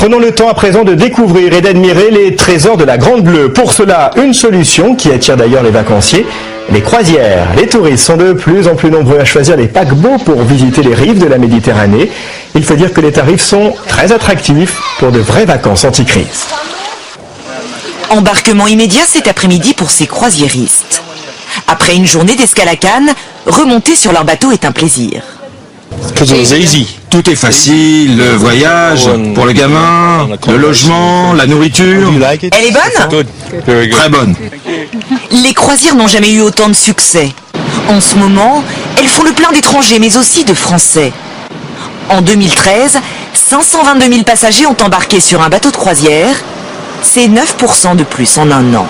Prenons le temps à présent de découvrir et d'admirer les trésors de la Grande Bleue. Pour cela, une solution qui attire d'ailleurs les vacanciers, les croisières. Les touristes sont de plus en plus nombreux à choisir les paquebots pour visiter les rives de la Méditerranée. Il faut dire que les tarifs sont très attractifs pour de vraies vacances anti-crise. Embarquement immédiat cet après-midi pour ces croisiéristes. Après une journée d'escale à Cannes, remonter sur leur bateau est un plaisir. Tout est facile, le voyage, pour le gamin, le logement, la nourriture. Elle est bonne ? Très bonne. Les croisières n'ont jamais eu autant de succès. En ce moment, elles font le plein d'étrangers, mais aussi de Français. En 2013, 522 000 passagers ont embarqué sur un bateau de croisière. C'est 9% de plus en un an.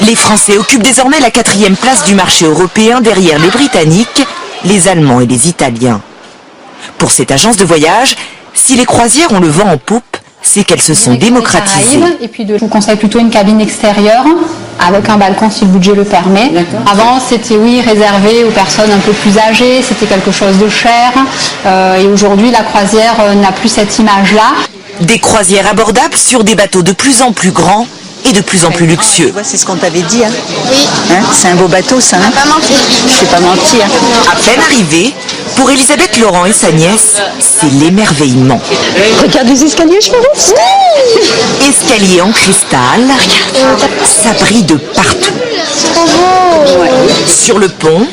Les Français occupent désormais la 4e place du marché européen derrière les Britanniques, les Allemands et les Italiens. Pour cette agence de voyage, si les croisières ont le vent en poupe, c'est qu'elles se sont démocratisées. Et puis je vous conseille plutôt une cabine extérieure avec un balcon si le budget le permet. Avant c'était réservé aux personnes un peu plus âgées, c'était quelque chose de cher et aujourd'hui la croisière n'a plus cette image-là. Des croisières abordables sur des bateaux de plus en plus grands et de plus en plus luxueux. C'est ce qu'on t'avait dit. Hein. Oui. Hein, c'est un beau bateau, ça. Hein. Pas menti. Je sais pas menti. Hein. À peine arrivée, pour Elisabeth Laurent et sa nièce, c'est l'émerveillement. Regarde les escaliers, je pense. Escalier en cristal, ça brille de partout. Sur le pont,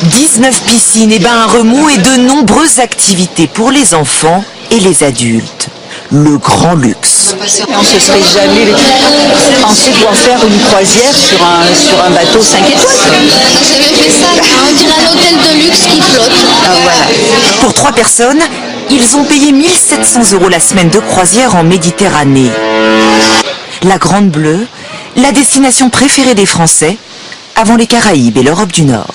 19 piscines et bains à remous et de nombreuses activités pour les enfants et les adultes. Le grand luxe. On ne se serait jamais pensé pouvoir faire une croisière sur un bateau 5 étoiles. J'avais fait ça, on dirait un hôtel de luxe qui flotte. Ah, voilà. Pour 3 personnes, ils ont payé 1 700 € la semaine de croisière en Méditerranée. La Grande Bleue, la destination préférée des Français, avant les Caraïbes et l'Europe du Nord.